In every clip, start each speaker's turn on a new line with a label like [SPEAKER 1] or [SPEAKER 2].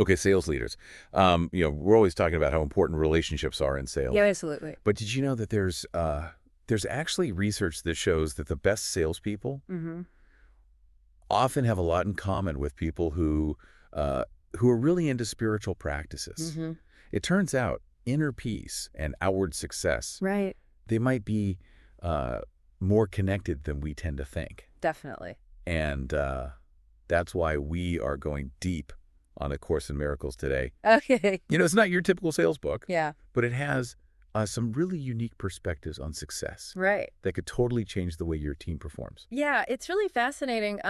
[SPEAKER 1] Okay, sales leaders. We're always talking about how important relationships are in sales.
[SPEAKER 2] Yeah, absolutely.
[SPEAKER 1] But did you know that there's actually research that shows that the best salespeople often have a lot in common with people who are really into spiritual practices. It turns out inner peace and outward success,
[SPEAKER 2] Right.
[SPEAKER 1] they might be more connected than we tend to think.
[SPEAKER 2] Definitely.
[SPEAKER 1] And that's why we are going deep on A Course in Miracles today.
[SPEAKER 2] Okay.
[SPEAKER 1] It's not your typical sales book,
[SPEAKER 2] Yeah.
[SPEAKER 1] but it has some really unique perspectives on success
[SPEAKER 2] Right.
[SPEAKER 1] that could totally change the way your team performs.
[SPEAKER 2] Yeah, it's really fascinating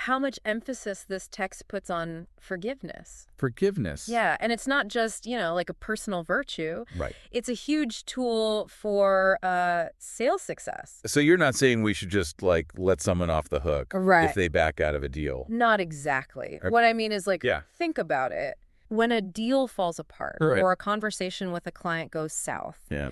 [SPEAKER 2] how much emphasis this text puts on forgiveness.
[SPEAKER 1] Forgiveness.
[SPEAKER 2] Yeah, and it's not just, like a personal virtue.
[SPEAKER 1] Right.
[SPEAKER 2] It's a huge tool for sales success.
[SPEAKER 1] So you're not saying we should just, let someone off the hook
[SPEAKER 2] Right.
[SPEAKER 1] if they back out of a deal.
[SPEAKER 2] Not exactly. What I mean is,
[SPEAKER 1] Yeah.
[SPEAKER 2] think about it. When a deal falls apart
[SPEAKER 1] Right.
[SPEAKER 2] or a conversation with a client goes south,
[SPEAKER 1] Yeah.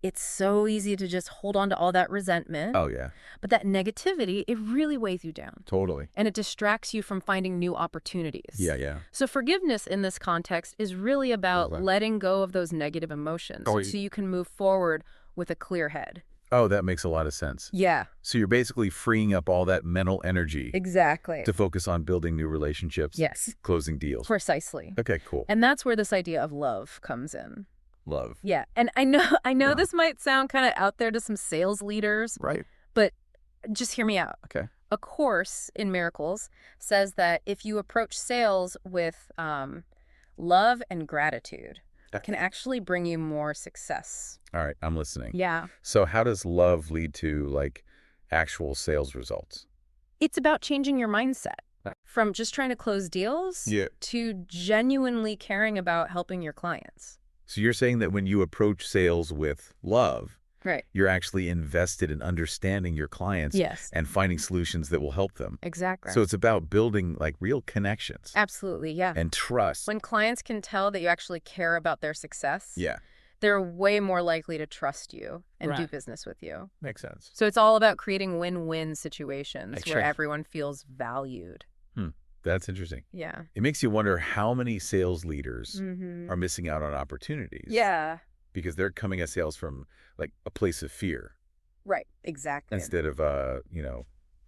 [SPEAKER 2] it's so easy to just hold on to all that resentment.
[SPEAKER 1] Oh, yeah.
[SPEAKER 2] But that negativity, it really weighs you down.
[SPEAKER 1] Totally.
[SPEAKER 2] And it distracts you from finding new opportunities.
[SPEAKER 1] Yeah.
[SPEAKER 2] So forgiveness in this context is really about
[SPEAKER 1] Right.
[SPEAKER 2] letting go of those negative emotions
[SPEAKER 1] Oh,
[SPEAKER 2] so you can move forward with a clear head.
[SPEAKER 1] Oh, that makes a lot of sense.
[SPEAKER 2] Yeah,
[SPEAKER 1] So you're basically freeing up all that mental energy
[SPEAKER 2] exactly.
[SPEAKER 1] to focus on building new relationships,
[SPEAKER 2] Yes,
[SPEAKER 1] closing deals.
[SPEAKER 2] precisely.
[SPEAKER 1] Okay, cool.
[SPEAKER 2] And that's where this idea of love comes in.
[SPEAKER 1] Love.
[SPEAKER 2] Yeah, and I know
[SPEAKER 1] Yeah.
[SPEAKER 2] this might sound kind of out there to some sales leaders,
[SPEAKER 1] Right.
[SPEAKER 2] but just hear me out.
[SPEAKER 1] Okay.
[SPEAKER 2] A Course in Miracles says that if you approach sales with love and gratitude, it can actually bring you more success.
[SPEAKER 1] All right, I'm listening.
[SPEAKER 2] Yeah.
[SPEAKER 1] So how does love lead to, actual sales results?
[SPEAKER 2] It's about changing your mindset
[SPEAKER 1] Right.
[SPEAKER 2] from just trying to close deals to genuinely caring about helping your clients.
[SPEAKER 1] So you're saying that when you approach sales with love,
[SPEAKER 2] Right.
[SPEAKER 1] you're actually invested in understanding your clients
[SPEAKER 2] Yes.
[SPEAKER 1] and finding solutions that will help them.
[SPEAKER 2] Exactly.
[SPEAKER 1] So it's about building real connections
[SPEAKER 2] Absolutely, yeah.
[SPEAKER 1] and trust.
[SPEAKER 2] When clients can tell that you actually care about their success,
[SPEAKER 1] Yeah,
[SPEAKER 2] they're way more likely to trust you and do
[SPEAKER 1] Right.
[SPEAKER 2] business with you.
[SPEAKER 1] makes sense.
[SPEAKER 2] So it's all about creating win-win situations
[SPEAKER 1] Sure.
[SPEAKER 2] where everyone feels valued.
[SPEAKER 1] That's interesting.
[SPEAKER 2] Yeah.
[SPEAKER 1] It makes you wonder how many sales leaders
[SPEAKER 2] Mm-hmm.
[SPEAKER 1] are missing out on opportunities.
[SPEAKER 2] Yeah.
[SPEAKER 1] Because they're coming at sales from a place of fear
[SPEAKER 2] Right. Exactly.
[SPEAKER 1] instead of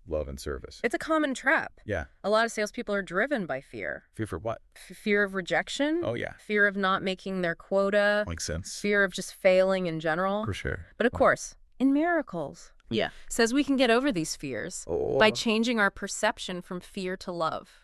[SPEAKER 1] love and service.
[SPEAKER 2] It's a common trap.
[SPEAKER 1] Yeah.
[SPEAKER 2] A lot of salespeople are driven by fear.
[SPEAKER 1] Fear for what?
[SPEAKER 2] Fear of rejection.
[SPEAKER 1] Oh, yeah.
[SPEAKER 2] Fear of not making their quota.
[SPEAKER 1] Makes sense.
[SPEAKER 2] Fear of just failing in general.
[SPEAKER 1] For sure.
[SPEAKER 2] But of course, in Miracles, says we can get over these fears by changing our perception from fear to love.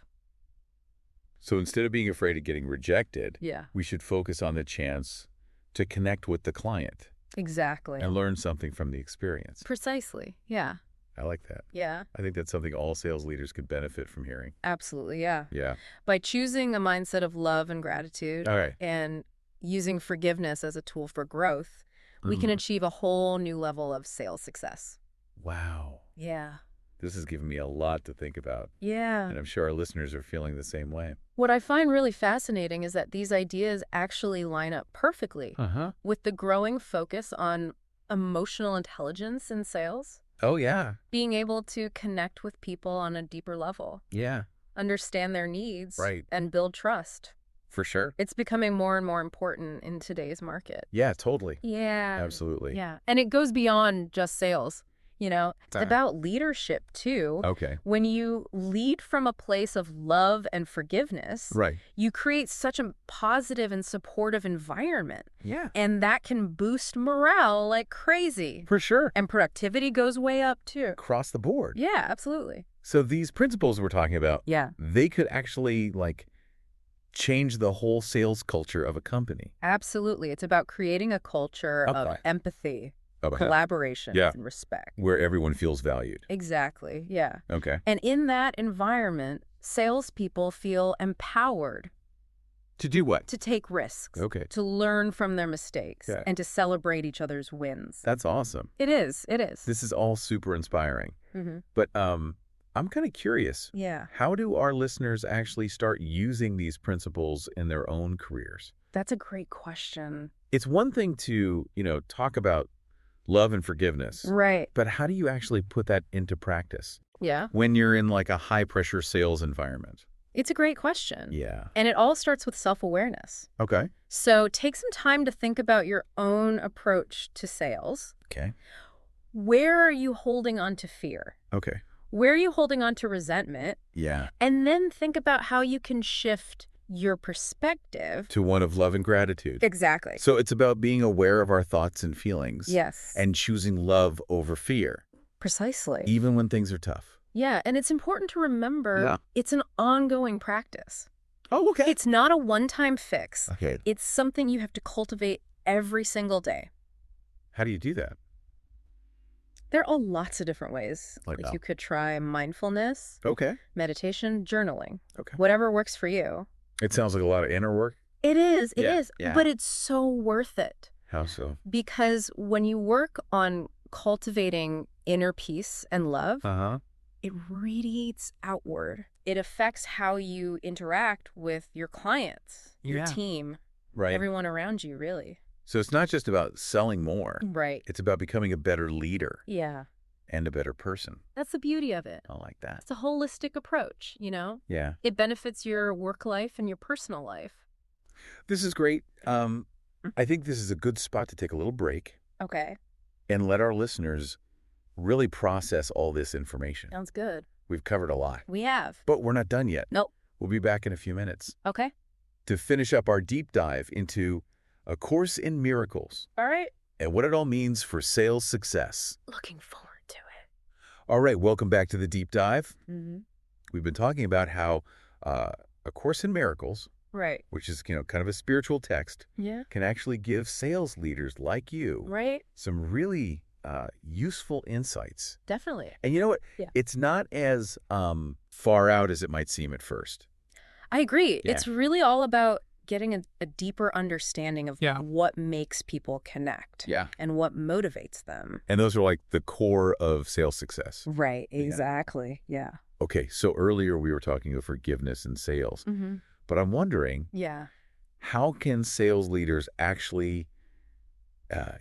[SPEAKER 1] So instead of being afraid of getting rejected,
[SPEAKER 2] Yeah.
[SPEAKER 1] we should focus on the chance to connect with the client
[SPEAKER 2] Exactly.
[SPEAKER 1] and learn something from the experience.
[SPEAKER 2] Precisely. Yeah.
[SPEAKER 1] I like that.
[SPEAKER 2] Yeah.
[SPEAKER 1] I think that's something all sales leaders could benefit from hearing.
[SPEAKER 2] Absolutely. Yeah.
[SPEAKER 1] Yeah.
[SPEAKER 2] By choosing a mindset of love and gratitude
[SPEAKER 1] All right.
[SPEAKER 2] and using forgiveness as a tool for growth, we can achieve a whole new level of sales success.
[SPEAKER 1] Wow.
[SPEAKER 2] Yeah.
[SPEAKER 1] This has given me a lot to think about,
[SPEAKER 2] Yeah.
[SPEAKER 1] and I'm sure our listeners are feeling the same way.
[SPEAKER 2] What I find really fascinating is that these ideas actually line up perfectly with the growing focus on emotional intelligence in sales,
[SPEAKER 1] Oh, yeah.
[SPEAKER 2] being able to connect with people on a deeper level,
[SPEAKER 1] Yeah,
[SPEAKER 2] understand their needs,
[SPEAKER 1] Right.
[SPEAKER 2] and build trust.
[SPEAKER 1] for sure.
[SPEAKER 2] It's becoming more and more important in today's market.
[SPEAKER 1] Yeah, totally.
[SPEAKER 2] Yeah.
[SPEAKER 1] Absolutely.
[SPEAKER 2] Yeah. And it goes beyond just sales. It's
[SPEAKER 1] Uh-huh.
[SPEAKER 2] about leadership, too.
[SPEAKER 1] Okay.
[SPEAKER 2] When you lead from a place of love and forgiveness,
[SPEAKER 1] Right.
[SPEAKER 2] you create such a positive and supportive environment.
[SPEAKER 1] Yeah.
[SPEAKER 2] And that can boost morale like crazy.
[SPEAKER 1] For sure.
[SPEAKER 2] And productivity goes way up, too.
[SPEAKER 1] Across the board.
[SPEAKER 2] Yeah, absolutely.
[SPEAKER 1] So these principles we're talking about,
[SPEAKER 2] Yeah,
[SPEAKER 1] they could actually, change the whole sales culture of a company.
[SPEAKER 2] absolutely. It's about creating a culture of
[SPEAKER 1] Okay.
[SPEAKER 2] empathy,
[SPEAKER 1] Okay.
[SPEAKER 2] collaboration,
[SPEAKER 1] Yeah.
[SPEAKER 2] and respect.
[SPEAKER 1] Where everyone feels valued.
[SPEAKER 2] Exactly, yeah.
[SPEAKER 1] Okay.
[SPEAKER 2] And in that environment, salespeople feel empowered
[SPEAKER 1] To do what?
[SPEAKER 2] to take risks,
[SPEAKER 1] Okay.
[SPEAKER 2] to learn from their mistakes,
[SPEAKER 1] Yeah.
[SPEAKER 2] and to celebrate each other's wins.
[SPEAKER 1] That's awesome.
[SPEAKER 2] It is.
[SPEAKER 1] This is all super inspiring.
[SPEAKER 2] Mm-hmm.
[SPEAKER 1] But I'm kind of curious.
[SPEAKER 2] Yeah,
[SPEAKER 1] How do our listeners actually start using these principles in their own careers?
[SPEAKER 2] that's a great question.
[SPEAKER 1] It's one thing to, talk about love and forgiveness,
[SPEAKER 2] Right.
[SPEAKER 1] but how do you actually put that into practice
[SPEAKER 2] Yeah.
[SPEAKER 1] when you're in a high-pressure sales environment?
[SPEAKER 2] It's a great question.
[SPEAKER 1] Yeah.
[SPEAKER 2] And it all starts with self-awareness.
[SPEAKER 1] Okay.
[SPEAKER 2] So take some time to think about your own approach to sales.
[SPEAKER 1] Okay.
[SPEAKER 2] Where are you holding on to fear?
[SPEAKER 1] Okay.
[SPEAKER 2] Where are you holding on to resentment?
[SPEAKER 1] Yeah.
[SPEAKER 2] And then think about how you can shift your perspective.
[SPEAKER 1] To one of love and gratitude.
[SPEAKER 2] Exactly.
[SPEAKER 1] So it's about being aware of our thoughts and feelings.
[SPEAKER 2] Yes.
[SPEAKER 1] And choosing love over fear.
[SPEAKER 2] Precisely.
[SPEAKER 1] Even when things are tough.
[SPEAKER 2] Yeah, and it's important to remember it's an ongoing practice.
[SPEAKER 1] Oh, okay.
[SPEAKER 2] It's not a one-time fix.
[SPEAKER 1] Okay.
[SPEAKER 2] It's something you have to cultivate every single day.
[SPEAKER 1] How do you do that?
[SPEAKER 2] There are lots of different ways.
[SPEAKER 1] Like
[SPEAKER 2] You could try mindfulness,
[SPEAKER 1] Okay.
[SPEAKER 2] meditation, journaling,
[SPEAKER 1] Okay.
[SPEAKER 2] whatever works for you.
[SPEAKER 1] It sounds like a lot of inner work.
[SPEAKER 2] It is,
[SPEAKER 1] Yeah.
[SPEAKER 2] but it's so worth it.
[SPEAKER 1] How so?
[SPEAKER 2] Because when you work on cultivating inner peace and love,
[SPEAKER 1] Uh-huh.
[SPEAKER 2] it radiates outward. It affects how you interact with your clients, your team,
[SPEAKER 1] Right.
[SPEAKER 2] everyone around you, really.
[SPEAKER 1] So it's not just about selling more.
[SPEAKER 2] Right.
[SPEAKER 1] It's about becoming a better leader
[SPEAKER 2] Yeah.
[SPEAKER 1] and a better person.
[SPEAKER 2] That's the beauty of it.
[SPEAKER 1] I like that.
[SPEAKER 2] It's a holistic approach, you know?
[SPEAKER 1] Yeah.
[SPEAKER 2] It benefits your work life and your personal life.
[SPEAKER 1] This is great. I think this is a good spot to take a little break
[SPEAKER 2] Okay.
[SPEAKER 1] and let our listeners really process all this information.
[SPEAKER 2] Sounds good.
[SPEAKER 1] We've covered a lot,
[SPEAKER 2] We have.
[SPEAKER 1] but we're not done yet.
[SPEAKER 2] Nope.
[SPEAKER 1] We'll be back in a few minutes
[SPEAKER 2] Okay.
[SPEAKER 1] to finish up our deep dive into A Course in Miracles
[SPEAKER 2] All right.
[SPEAKER 1] and what it all means for sales success.
[SPEAKER 2] Looking forward to it.
[SPEAKER 1] All right, welcome back to the deep dive.
[SPEAKER 2] Mm-hmm.
[SPEAKER 1] We've been talking about how A Course in Miracles,
[SPEAKER 2] Right.
[SPEAKER 1] which is, kind of a spiritual text,
[SPEAKER 2] Yeah.
[SPEAKER 1] can actually give sales leaders like you
[SPEAKER 2] Right.
[SPEAKER 1] some really useful insights.
[SPEAKER 2] Definitely.
[SPEAKER 1] And you know what?
[SPEAKER 2] Yeah.
[SPEAKER 1] It's not as far out as it might seem at first.
[SPEAKER 2] I agree.
[SPEAKER 1] Yeah.
[SPEAKER 2] It's really all about getting a deeper understanding of
[SPEAKER 1] Yeah.
[SPEAKER 2] what makes people connect
[SPEAKER 1] Yeah.
[SPEAKER 2] and what motivates them.
[SPEAKER 1] And those are like the core of sales success.
[SPEAKER 2] Right. Exactly. Yeah.
[SPEAKER 1] Okay, so earlier we were talking of forgiveness in sales,
[SPEAKER 2] Mm-hmm.
[SPEAKER 1] but I'm wondering,
[SPEAKER 2] Yeah.
[SPEAKER 1] how can sales leaders actually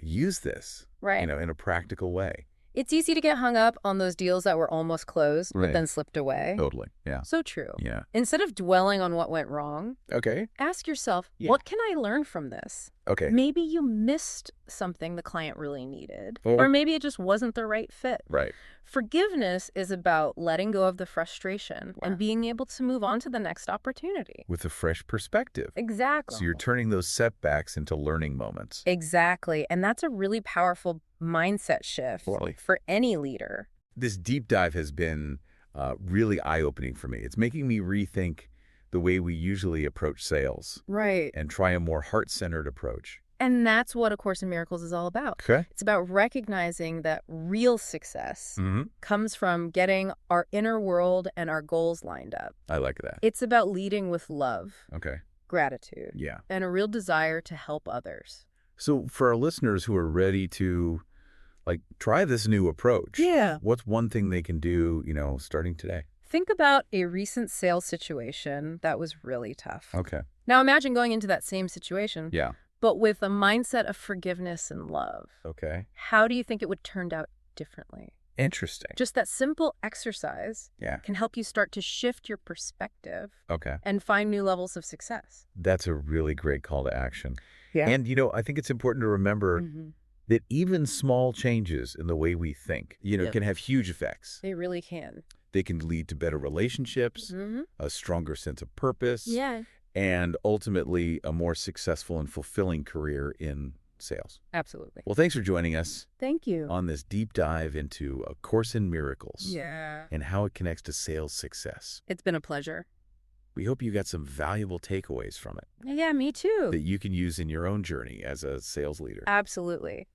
[SPEAKER 1] use this,
[SPEAKER 2] Right.
[SPEAKER 1] in a practical way?
[SPEAKER 2] It's easy to get hung up on those deals that were almost closed,
[SPEAKER 1] Right.
[SPEAKER 2] but then slipped away.
[SPEAKER 1] Totally. Yeah.
[SPEAKER 2] So true.
[SPEAKER 1] Yeah.
[SPEAKER 2] Instead of dwelling on what went wrong,
[SPEAKER 1] Okay.
[SPEAKER 2] ask yourself,
[SPEAKER 1] Yeah.
[SPEAKER 2] what can I learn from this?
[SPEAKER 1] Okay.
[SPEAKER 2] Maybe you missed something the client really needed,
[SPEAKER 1] Or-
[SPEAKER 2] or maybe it just wasn't the right fit.
[SPEAKER 1] Right.
[SPEAKER 2] Forgiveness is about letting go of the frustration
[SPEAKER 1] Wow.
[SPEAKER 2] and being able to move on to the next opportunity.
[SPEAKER 1] With a fresh perspective.
[SPEAKER 2] Exactly.
[SPEAKER 1] So you're turning those setbacks into learning moments.
[SPEAKER 2] Exactly. And that's a really powerful mindset shift
[SPEAKER 1] Really?
[SPEAKER 2] for any leader.
[SPEAKER 1] This deep dive has been really eye-opening for me. It's making me rethink the way we usually approach sales
[SPEAKER 2] Right.
[SPEAKER 1] and try a more heart-centered approach.
[SPEAKER 2] And that's what A Course in Miracles is all about.
[SPEAKER 1] Okay.
[SPEAKER 2] It's about recognizing that real success
[SPEAKER 1] Mm-hmm.
[SPEAKER 2] comes from getting our inner world and our goals lined up.
[SPEAKER 1] I like that.
[SPEAKER 2] It's about leading with love,
[SPEAKER 1] Okay.
[SPEAKER 2] gratitude,
[SPEAKER 1] Yeah.
[SPEAKER 2] and a real desire to help others.
[SPEAKER 1] So for our listeners who are ready to, try this new approach,
[SPEAKER 2] Yeah.
[SPEAKER 1] what's one thing they can do, starting today?
[SPEAKER 2] Think about a recent sales situation that was really tough.
[SPEAKER 1] Okay.
[SPEAKER 2] Now imagine going into that same situation,
[SPEAKER 1] Yeah.
[SPEAKER 2] but with a mindset of forgiveness and love.
[SPEAKER 1] Okay.
[SPEAKER 2] How do you think it would turn out differently?
[SPEAKER 1] Interesting.
[SPEAKER 2] Just that simple exercise
[SPEAKER 1] Yeah.
[SPEAKER 2] can help you start to shift your perspective
[SPEAKER 1] Okay.
[SPEAKER 2] and find new levels of success.
[SPEAKER 1] That's a really great call to action.
[SPEAKER 2] Yeah.
[SPEAKER 1] And, I think it's important to remember that even small changes in the way we think,
[SPEAKER 2] Yep.
[SPEAKER 1] can have huge effects.
[SPEAKER 2] They really can.
[SPEAKER 1] They can lead to better relationships, a stronger sense of purpose,
[SPEAKER 2] Yeah.
[SPEAKER 1] and ultimately a more successful and fulfilling career in sales.
[SPEAKER 2] Absolutely.
[SPEAKER 1] Well, thanks for joining us
[SPEAKER 2] Thank you.
[SPEAKER 1] on this deep dive into A Course in Miracles
[SPEAKER 2] Yeah.
[SPEAKER 1] and how it connects to sales success.
[SPEAKER 2] It's been a pleasure.
[SPEAKER 1] We hope you got some valuable takeaways from it
[SPEAKER 2] Yeah, me too.
[SPEAKER 1] that you can use in your own journey as a sales leader.
[SPEAKER 2] Absolutely.